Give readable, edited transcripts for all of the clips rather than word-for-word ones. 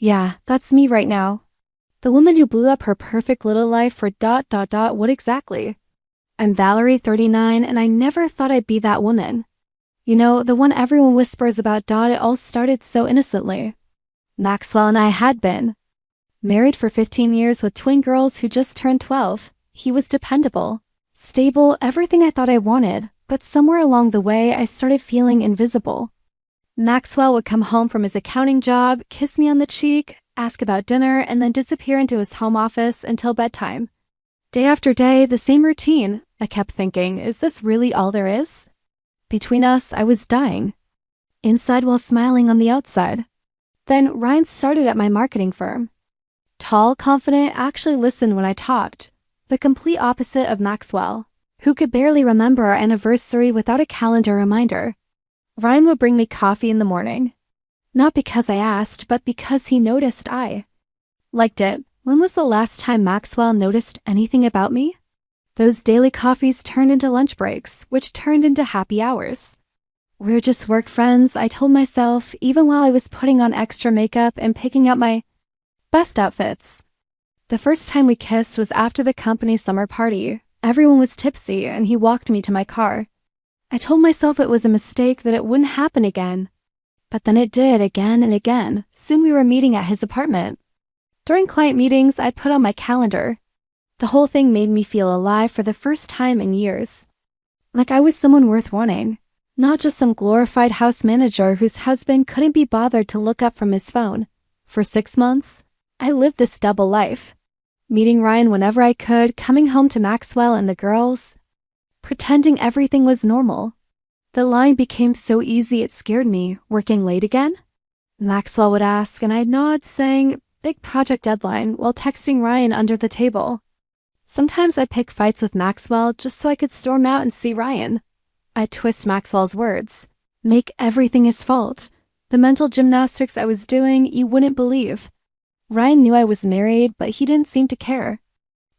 Yeah, that's me right now. The woman who blew up her perfect little life for what exactly? I'm Valerie, 39, and I never thought I'd be that woman. You know, the one everyone whispers about. It all started so innocently. Maxwell and I had been married for 15 years with twin girls who just turned 12. He was dependable, stable, everything I thought I wanted, but somewhere along the way I started feeling invisible. Maxwell would come home from his accounting job, kiss me on the cheek, ask about dinner, and then disappear into his home office until bedtime. Day after day, the same routine. I kept thinking, is this really all there is? Between us, I was dying. Inside while smiling on the outside. Then Ryan started at my marketing firm. Tall, confident, actually listened when I talked. The complete opposite of Maxwell, who could barely remember our anniversary without a calendar reminder. Ryan would bring me coffee in the morning. Not because I asked, but because he noticed I liked it. When was the last time Maxwell noticed anything about me? Those daily coffees turned into lunch breaks, which turned into happy hours. We're just work friends, I told myself, even while I was putting on extra makeup and picking out my best outfits. The first time we kissed was after the company's summer party. Everyone was tipsy, and he walked me to my car. I told myself it was a mistake, that it wouldn't happen again. But then it did again and again. Soon we were meeting at his apartment. During client meetings, I'd put on my calendar. The whole thing made me feel alive for the first time in years. Like I was someone worth wanting. Not just some glorified house manager whose husband couldn't be bothered to look up from his phone. For 6 months, I lived this double life. Meeting Ryan whenever I could, coming home to Maxwell and the girls, pretending everything was normal. The line became so easy it scared me. Working late again? Maxwell would ask, and I'd nod, saying, big project deadline, while texting Ryan under the table. Sometimes I'd pick fights with Maxwell just so I could storm out and see Ryan. I'd twist Maxwell's words, make everything his fault. The mental gymnastics I was doing, you wouldn't believe. Ryan knew I was married, but he didn't seem to care.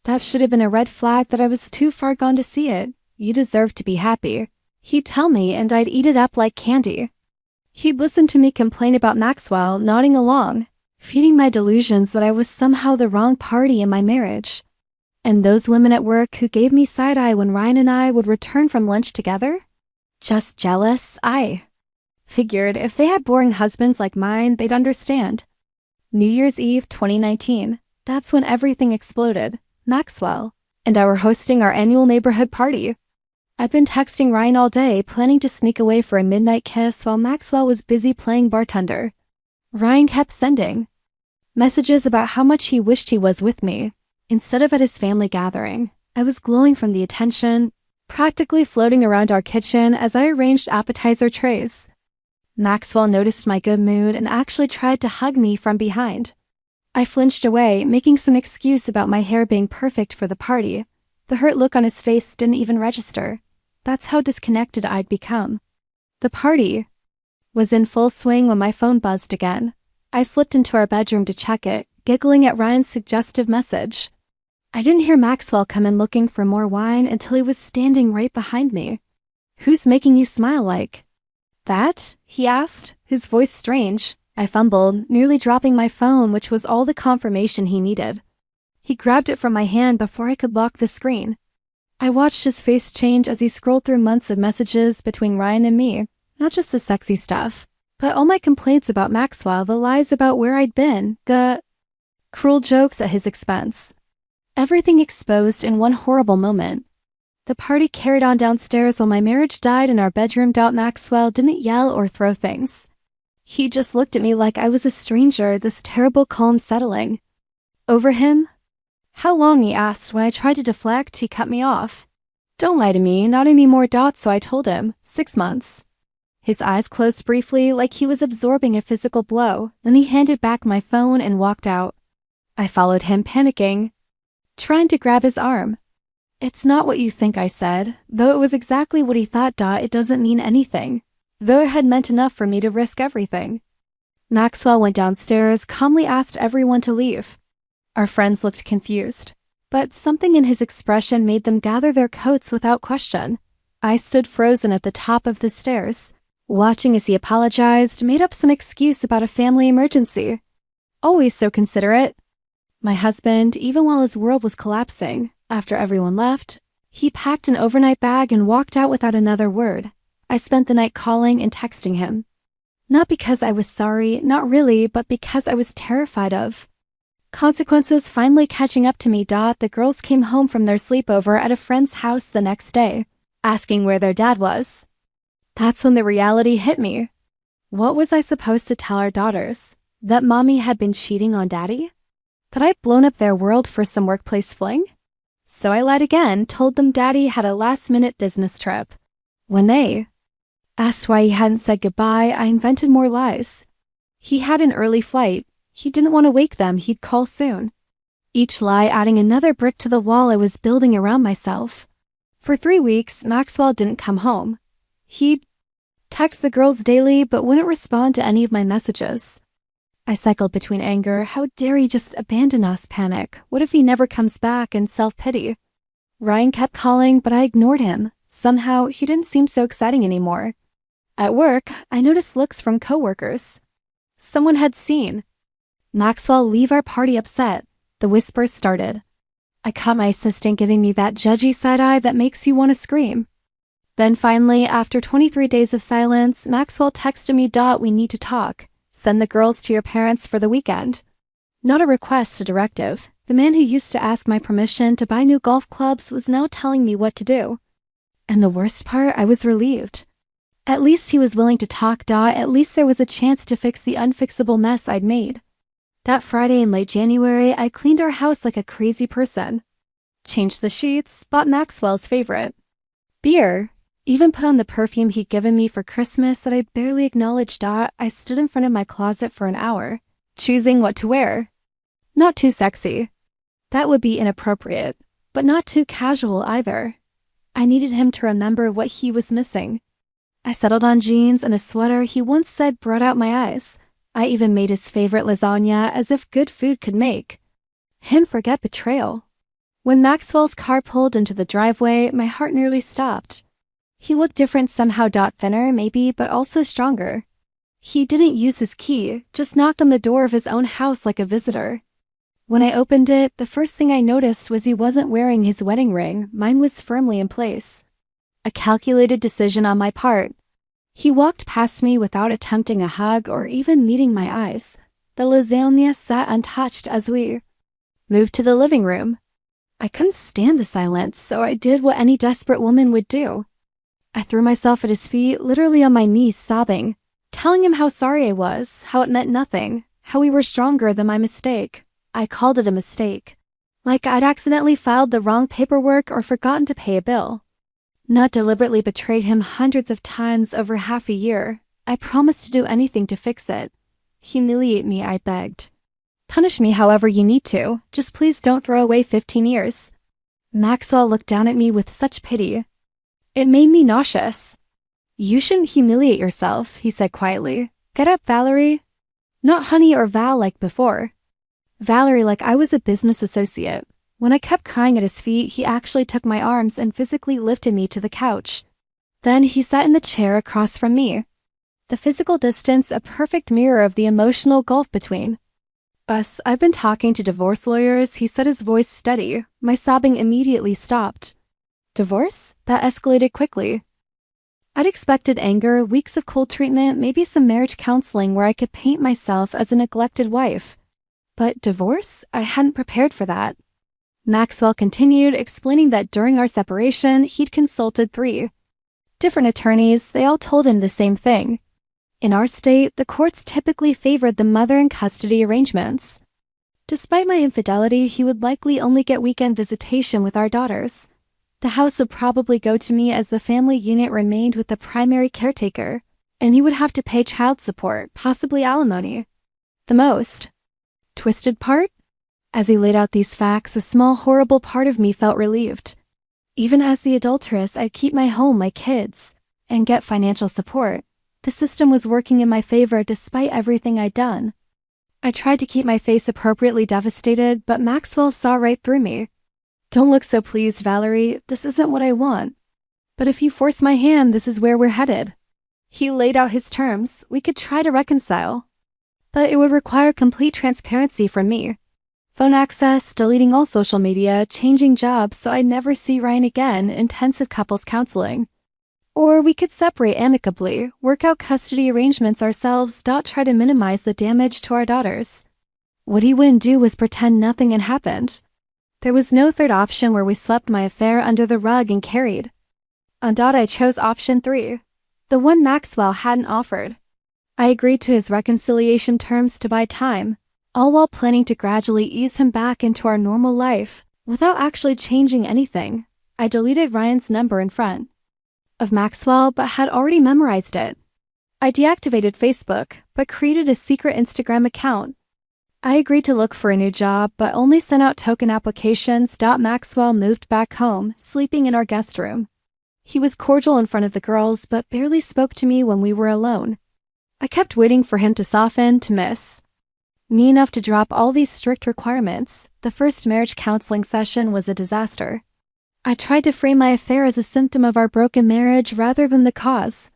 That should have been a red flag that I was too far gone to see it. You deserve to be happy. He'd tell me, and I'd eat it up like candy. He'd listen to me complain about Maxwell, nodding along, feeding my delusions that I was somehow the wrong party in my marriage. And those women at work who gave me side-eye when Ryan and I would return from lunch together? Just jealous, I figured if they had boring husbands like mine, they'd understand. New Year's Eve 2019, that's when everything exploded. Maxwell and I were hosting our annual neighborhood party. I'd been texting Ryan all day, planning to sneak away for a midnight kiss while Maxwell was busy playing bartender. Ryan kept sending messages about how much he wished he was with me, instead of at his family gathering. I was glowing from the attention, practically floating around our kitchen as I arranged appetizer trays. Maxwell noticed my good mood and actually tried to hug me from behind. I flinched away, making some excuse about my hair being perfect for the party. The hurt look on his face didn't even register. That's how disconnected I'd become. The party was in full swing when my phone buzzed again. I slipped into our bedroom to check it, giggling at Ryan's suggestive message. I didn't hear Maxwell come in looking for more wine until he was standing right behind me. Who's making you smile like that? He asked, his voice strange. I fumbled, nearly dropping my phone, which was all the confirmation he needed. He grabbed it from my hand before I could lock the screen. I watched his face change as he scrolled through months of messages between Ryan and me, not just the sexy stuff, but all my complaints about Maxwell, the lies about where I'd been, the cruel jokes at his expense. Everything exposed in one horrible moment. The party carried on downstairs while my marriage died in our bedroom. Maxwell didn't yell or throw things. He just looked at me like I was a stranger, this terrible calm settling over him. How long, he asked. When I tried to deflect, he cut me off. Don't lie to me, not any more. So I told him, 6 months. His eyes closed briefly, like he was absorbing a physical blow. Then he handed back my phone and walked out. I followed him, panicking, trying to grab his arm. It's not what you think, I said. Though it was exactly what he thought. It doesn't mean anything. Though it had meant enough for me to risk everything. Maxwell went downstairs, calmly asked everyone to leave. Our friends looked confused, but something in his expression made them gather their coats without question. I stood frozen at the top of the stairs, watching as he apologized, made up some excuse about a family emergency. Always so considerate. My husband, even while his world was collapsing, after everyone left, he packed an overnight bag and walked out without another word. I spent the night calling and texting him. Not because I was sorry, not really, but because I was terrified of consequences finally catching up to me. The girls came home from their sleepover at a friend's house the next day, asking where their dad was. That's when the reality hit me. What was I supposed to tell our daughters? That mommy had been cheating on daddy? That I'd blown up their world for some workplace fling? So I lied again, told them daddy had a last-minute business trip. When they asked why he hadn't said goodbye, I invented more lies. He had an early flight. He didn't want to wake them, he'd call soon. Each lie adding another brick to the wall I was building around myself. For 3 weeks, Maxwell didn't come home. He'd text the girls daily, but wouldn't respond to any of my messages. I cycled between anger, how dare he just abandon us, panic, what if he never comes back, and self-pity. Ryan kept calling, but I ignored him. Somehow, he didn't seem so exciting anymore. At work, I noticed looks from coworkers. Someone had seen Maxwell leave our party upset. The whispers started. I caught my assistant giving me that judgy side-eye that makes you want to scream. Then finally, after 23 days of silence, Maxwell texted me, "We need to talk. Send the girls to your parents for the weekend." Not a request, a directive. The man who used to ask my permission to buy new golf clubs was now telling me what to do. And the worst part, I was relieved. At least he was willing to talk. At least there was a chance to fix the unfixable mess I'd made. That Friday in late January, I cleaned our house like a crazy person. Changed the sheets, bought Maxwell's favorite beer, even put on the perfume he'd given me for Christmas that I barely acknowledged. I stood in front of my closet for an hour, choosing what to wear. Not too sexy. That would be inappropriate, but not too casual either. I needed him to remember what he was missing. I settled on jeans and a sweater he once said brought out my eyes. I even made his favorite lasagna, as if good food could make him forget betrayal. When Maxwell's car pulled into the driveway, my heart nearly stopped. He looked different somehow. Thinner, maybe, but also stronger. He didn't use his key, just knocked on the door of his own house like a visitor. When I opened it, the first thing I noticed was he wasn't wearing his wedding ring. Mine was firmly in place. A calculated decision on my part. He walked past me without attempting a hug or even meeting my eyes. The lasagna sat untouched as we moved to the living room. I couldn't stand the silence, so I did what any desperate woman would do. I threw myself at his feet, literally on my knees, sobbing, telling him how sorry I was, how it meant nothing, how we were stronger than my mistake. I called it a mistake. Like I'd accidentally filed the wrong paperwork or forgotten to pay a bill. Not deliberately betrayed him hundreds of times over half a year. I promised to do anything to fix it. Humiliate me, I begged. Punish me however you need to. Just please don't throw away 15 years. Maxwell looked down at me with such pity. It made me nauseous. You shouldn't humiliate yourself, he said quietly. Get up, Valerie. Not honey or Val like before. Valerie like I was a business associate. When I kept crying at his feet, he actually took my arms and physically lifted me to the couch. Then he sat in the chair across from me. The physical distance a perfect mirror of the emotional gulf between us. I've been talking to divorce lawyers, he said, his voice steady. My sobbing immediately stopped. Divorce? That escalated quickly. I'd expected anger, weeks of cold treatment, maybe some marriage counseling where I could paint myself as a neglected wife. But divorce? I hadn't prepared for that. Maxwell continued, explaining that during our separation, he'd consulted 3 different attorneys. They all told him the same thing. In our state, the courts typically favored the mother in custody arrangements. Despite my infidelity, he would likely only get weekend visitation with our daughters. The house would probably go to me as the family unit remained with the primary caretaker, and he would have to pay child support, possibly alimony. The most twisted part? As he laid out these facts, a small, horrible part of me felt relieved. Even as the adulteress, I'd keep my home, my kids, and get financial support. The system was working in my favor despite everything I'd done. I tried to keep my face appropriately devastated, but Maxwell saw right through me. Don't look so pleased, Valerie. This isn't what I want. But if you force my hand, this is where we're headed. He laid out his terms. We could try to reconcile. but it would require complete transparency from me. Phone access, deleting all social media, changing jobs so I'd never see Ryan again, intensive couples counseling. Or we could separate amicably, work out custody arrangements ourselves, try to minimize the damage to our daughters. What he wouldn't do was pretend nothing had happened. There was no third option where we swept my affair under the rug and carried. On I chose option 3, the one Maxwell hadn't offered. I agreed to his reconciliation terms to buy time, all while planning to gradually ease him back into our normal life without actually changing anything. I deleted Ryan's number in front of Maxwell, but had already memorized it. I deactivated Facebook, but created a secret Instagram account. I agreed to look for a new job, but only sent out token applications. Maxwell moved back home, sleeping in our guest room. He was cordial in front of the girls, but barely spoke to me when we were alone. I kept waiting for him to soften, to miss me enough to drop all these strict requirements. The first marriage counseling session was a disaster. I tried to frame my affair as a symptom of our broken marriage rather than the cause.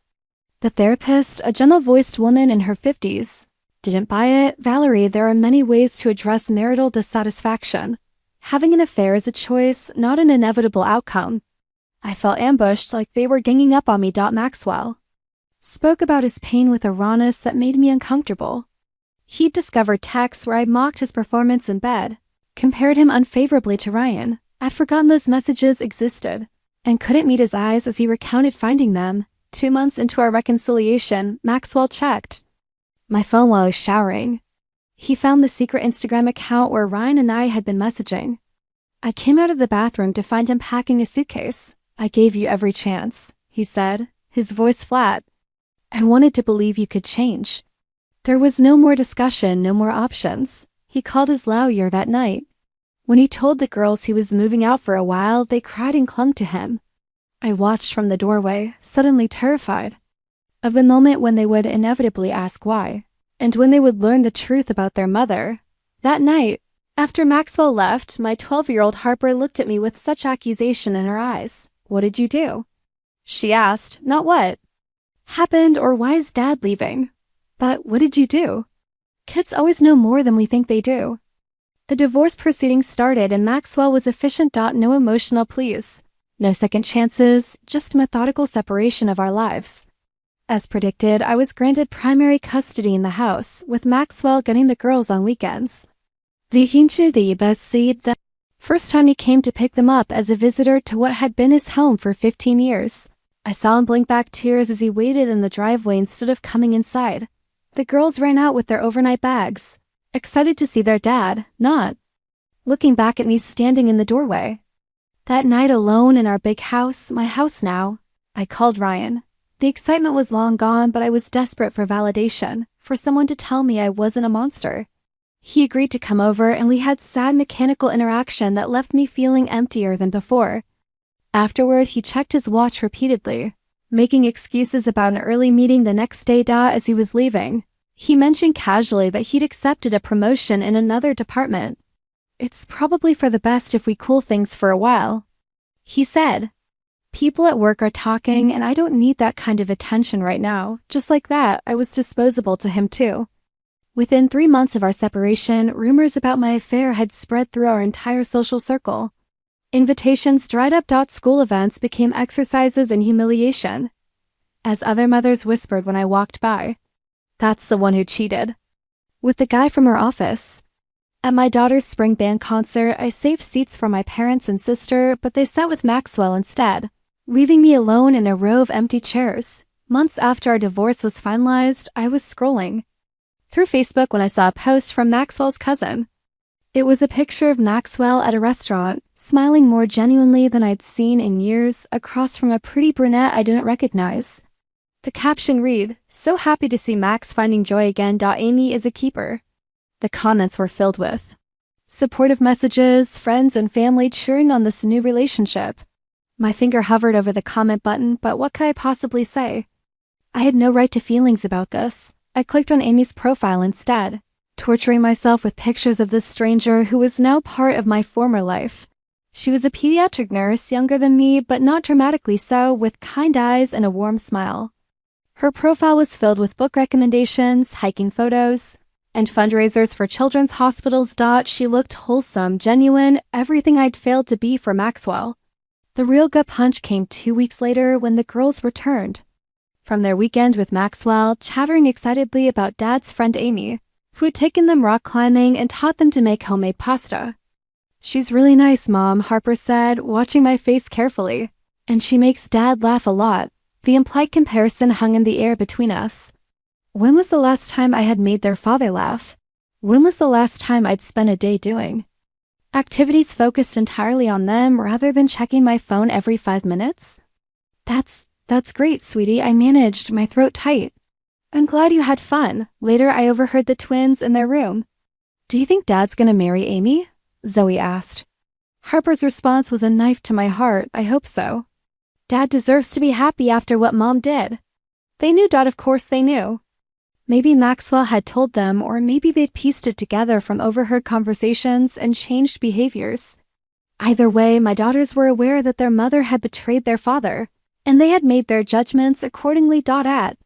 The therapist, a gentle-voiced woman in her 50s, didn't buy it. Valerie, there are many ways to address marital dissatisfaction. Having an affair is a choice, not an inevitable outcome. I felt ambushed, like they were ganging up on me. Maxwell spoke about his pain with a rawness that made me uncomfortable. He'd discovered texts where I mocked his performance in bed, compared him unfavorably to Ryan. I'd forgotten those messages existed, and couldn't meet his eyes as he recounted finding them. 2 months into our reconciliation, Maxwell checked my phone while I was showering. He found the secret Instagram account where Ryan and I had been messaging. I came out of the bathroom to find him packing a suitcase. I gave you every chance, he said, his voice flat, and wanted to believe you could change. There was no more discussion, no more options. He called his lawyer that night. When he told the girls he was moving out for a while, they cried and clung to him. I watched from the doorway, suddenly terrified of the moment when they would inevitably ask why, and when they would learn the truth about their mother. That night, after Maxwell left, my 12-year-old Harper looked at me with such accusation in her eyes. What did you do? She asked, not what happened or why is Dad leaving, but what did you do? Kids always know more than we think they do. The divorce proceedings started and Maxwell was efficient. No emotional pleas, no second chances, just methodical separation of our lives. As predicted, I was granted primary custody in the house, with Maxwell getting the girls on weekends. The first time he came to pick them up as a visitor to what had been his home for 15 years. I saw him blink back tears as he waited in the driveway instead of coming inside. The girls ran out with their overnight bags, excited to see their dad, not looking back at me standing in the doorway. That night alone in our big house, my house now, I called Ryan. The excitement was long gone, but I was desperate for validation, for someone to tell me I wasn't a monster. He agreed to come over and we had sad mechanical interaction that left me feeling emptier than before. Afterward, he checked his watch repeatedly, making excuses about an early meeting the next day. As he was leaving, he mentioned casually that he'd accepted a promotion in another department. It's probably for the best if we cool things for a while, he said. People at work are talking and I don't need that kind of attention right now. Just like that, I was disposable to him too. Within 3 months of our separation, rumors about my affair had spread through our entire social circle. Invitations dried up. School events became exercises in humiliation. As other mothers whispered when I walked by, that's the one who cheated with the guy from her office. At my daughter's spring band concert, I saved seats for my parents and sister, but they sat with Maxwell instead, leaving me alone in a row of empty chairs. Months after our divorce was finalized, I was scrolling through Facebook when I saw a post from Maxwell's cousin. It was a picture of Maxwell at a restaurant, smiling more genuinely than I'd seen in years, across from a pretty brunette I didn't recognize. The caption read, "So happy to see Max finding joy again. Amy is a keeper." The comments were filled with supportive messages, friends and family cheering on this new relationship. My finger hovered over the comment button, but what could I possibly say? I had no right to feelings about this. I clicked on Amy's profile instead, torturing myself with pictures of this stranger who was now part of my former life. She was a pediatric nurse, younger than me, but not dramatically so, with kind eyes and a warm smile. Her profile was filled with book recommendations, hiking photos, and fundraisers for children's hospitals. She looked wholesome, genuine, everything I'd failed to be for Maxwell. The real gut punch came 2 weeks later when the girls returned from their weekend with Maxwell, chattering excitedly about Dad's friend Amy, who had taken them rock climbing and taught them to make homemade pasta. "She's really nice, Mom," Harper said, watching my face carefully. "And she makes Dad laugh a lot." The implied comparison hung in the air between us. When was the last time I had made their father laugh? When was the last time I'd spent a day doing activities focused entirely on them rather than checking my phone every 5 minutes? That's great, sweetie, I managed, my throat tight. "I'm glad you had fun." Later, I overheard the twins in their room. "Do you think Dad's gonna marry Amy?" Zoe asked. Harper's response was a knife to my heart. "I hope so. Dad deserves to be happy after what Mom did." They knew, of course they knew. Maybe Maxwell had told them, or maybe they'd pieced it together from overheard conversations and changed behaviors. Either way, my daughters were aware that their mother had betrayed their father, and they had made their judgments accordingly. At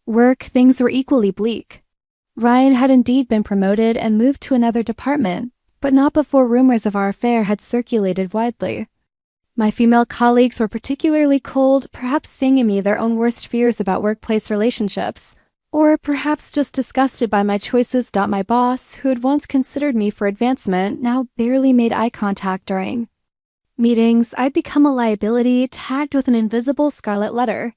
work, things were equally bleak. Ryan had indeed been promoted and moved to another department, but not before rumors of our affair had circulated widely. My female colleagues were particularly cold, perhaps singing me their own worst fears about workplace relationships, or perhaps just disgusted by my choices. My boss, who had once considered me for advancement, now barely made eye contact during meetings. I'd become a liability, tagged with an invisible scarlet letter.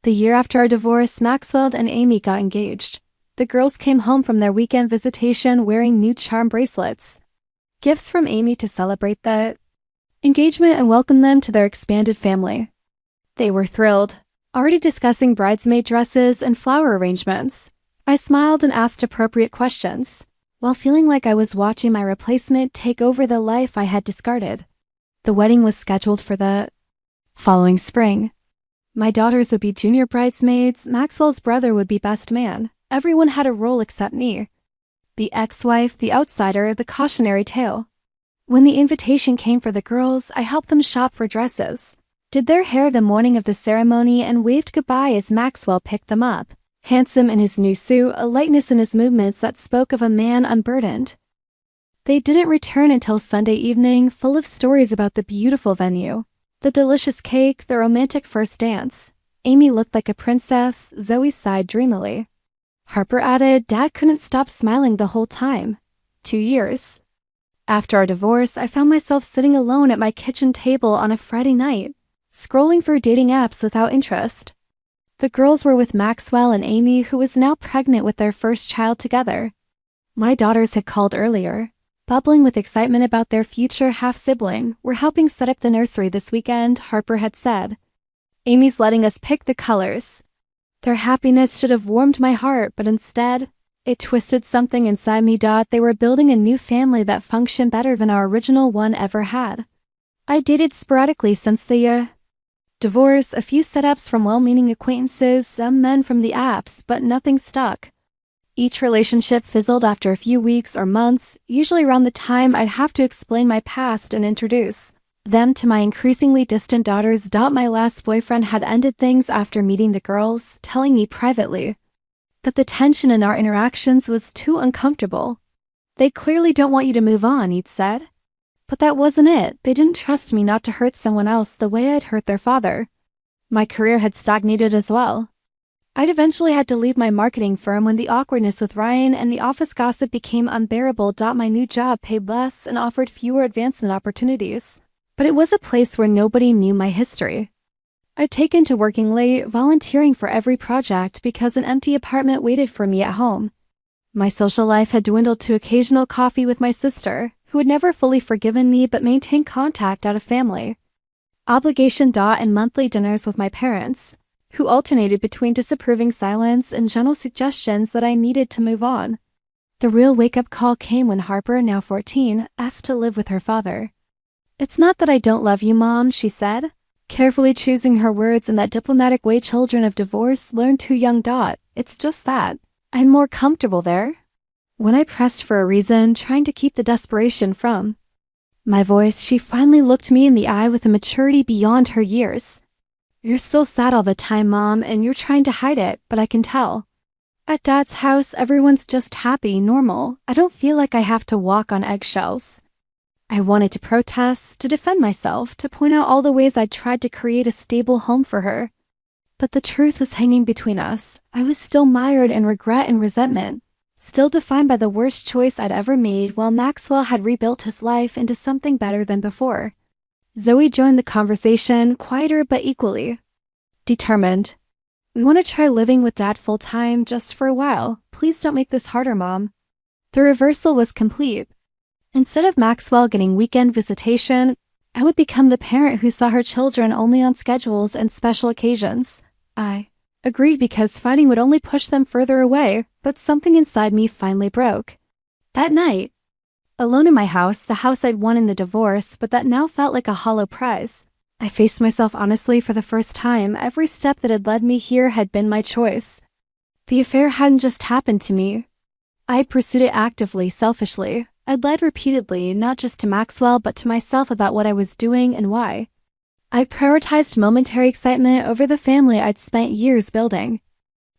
The year after our divorce, Maxwell and Amy got engaged. The girls came home from their weekend visitation wearing new charm bracelets, gifts from Amy to celebrate the engagement and welcome them to their expanded family. They were thrilled, already discussing bridesmaid dresses and flower arrangements. I smiled and asked appropriate questions, while feeling like I was watching my replacement take over the life I had discarded. The wedding was scheduled for the following spring. My daughters would be junior bridesmaids, Maxwell's brother would be best man. Everyone had a role except me. The ex-wife, the outsider, the cautionary tale. When the invitation came for the girls, I helped them shop for dresses, did their hair the morning of the ceremony, and waved goodbye as Maxwell picked them up, handsome in his new suit, a lightness in his movements that spoke of a man unburdened. They didn't return until Sunday evening, full of stories about the beautiful venue, the delicious cake, the romantic first dance. Amy looked like a princess, Zoe sighed dreamily. Harper added, Dad couldn't stop smiling the whole time. 2 years. After our divorce, I found myself sitting alone at my kitchen table on a Friday night, scrolling through dating apps without interest. The girls were with Maxwell and Amy, who was now pregnant with their first child together. My daughters had called earlier, bubbling with excitement about their future half-sibling. "We're helping set up the nursery this weekend," Harper had said. "Amy's letting us pick the colors." Their happiness should have warmed my heart, but instead, it twisted something inside me. They were building a new family that functioned better than our original one ever had. I dated sporadically since the divorce, a few setups from well-meaning acquaintances, some men from the apps, but nothing stuck. Each relationship fizzled after a few weeks or months, usually around the time I'd have to explain my past and introduce them to my increasingly distant daughters. My last boyfriend had ended things after meeting the girls, telling me privately that the tension in our interactions was too uncomfortable. "They clearly don't want you to move on," he'd said. But that wasn't it. They didn't trust me not to hurt someone else the way I'd hurt their father. My career had stagnated as well. I'd eventually had to leave my marketing firm when the awkwardness with Ryan and the office gossip became unbearable. My new job paid less and offered fewer advancement opportunities, but it was a place where nobody knew my history. I'd taken to working late, volunteering for every project because an empty apartment waited for me at home. My social life had dwindled to occasional coffee with my sister, who had never fully forgiven me but maintained contact out of family obligation. And monthly dinners with my parents, who alternated between disapproving silence and gentle suggestions that I needed to move on. The real wake-up call came when Harper, now 14, asked to live with her father. "It's not that I don't love you, Mom," she said, carefully choosing her words in that diplomatic way children of divorce learn too young. "It's just that I'm more comfortable there." When I pressed for a reason, trying to keep the desperation from my voice, she finally looked me in the eye with a maturity beyond her years. "You're still sad all the time, Mom, and you're trying to hide it, but I can tell." At Dad's house, everyone's just happy, normal. I don't feel like I have to walk on eggshells. I wanted to protest, to defend myself, to point out all the ways I'd tried to create a stable home for her. But the truth was hanging between us. I was still mired in regret and resentment, still defined by the worst choice I'd ever made, while Maxwell had rebuilt his life into something better than before. Zoe joined the conversation, quieter but equally determined. We want to try living with Dad full-time just for a while. Please don't make this harder, Mom. The reversal was complete. Instead of Maxwell getting weekend visitation, I would become the parent who saw her children only on schedules and special occasions. I agreed because fighting would only push them further away, but something inside me finally broke. That night, alone in my house, the house I'd won in the divorce, but that now felt like a hollow prize, I faced myself honestly for the first time. Every step that had led me here had been my choice. The affair hadn't just happened to me. I pursued it actively, selfishly. I'd lied repeatedly, not just to Maxwell, but to myself about what I was doing and why. I prioritized momentary excitement over the family I'd spent years building.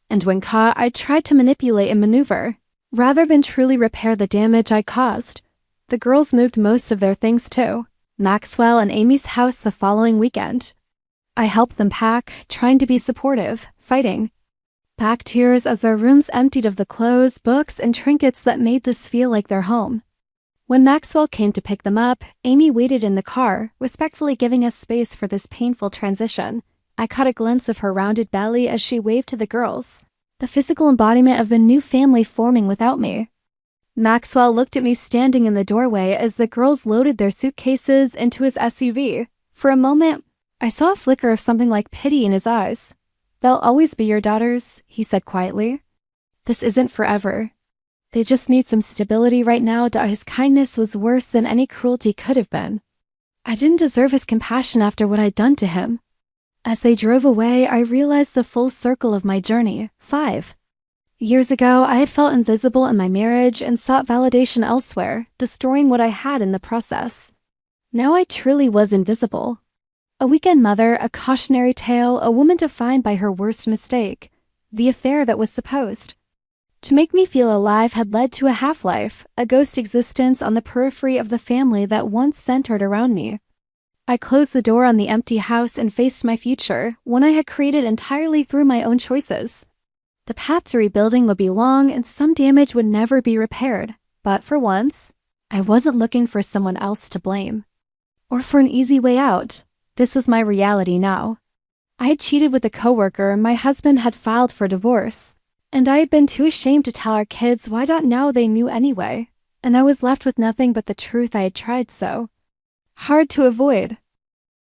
And when caught, I tried to manipulate and maneuver, rather than truly repair the damage I caused. The girls moved most of their things too. Maxwell and Amy's house the following weekend. I helped them pack, trying to be supportive, fighting back tears as their rooms emptied of the clothes, books, and trinkets that made this feel like their home. When Maxwell came to pick them up, Amy waited in the car, respectfully giving us space for this painful transition. I caught a glimpse of her rounded belly as she waved to the girls, the physical embodiment of a new family forming without me. Maxwell looked at me standing in the doorway as the girls loaded their suitcases into his SUV. For a moment, I saw a flicker of something like pity in his eyes. "They'll always be your daughters," he said quietly. "This isn't forever. They just need some stability right now." His kindness was worse than any cruelty could have been. I didn't deserve his compassion after what I'd done to him. As they drove away, I realized the full circle of my journey. 5 years ago, I had felt invisible in my marriage and sought validation elsewhere, destroying what I had in the process. Now I truly was invisible. A weekend mother, a cautionary tale, a woman defined by her worst mistake, the affair that was supposed to make me feel alive had led to a half-life, a ghost existence on the periphery of the family that once centered around me. I closed the door on the empty house and faced my future, one I had created entirely through my own choices. The path to rebuilding would be long and some damage would never be repaired, but for once, I wasn't looking for someone else to blame. Or for an easy way out. This was my reality now. I had cheated with a coworker, my husband had filed for divorce, and I had been too ashamed to tell our kids why now they knew anyway, and I was left with nothing but the truth I had tried so hard to avoid.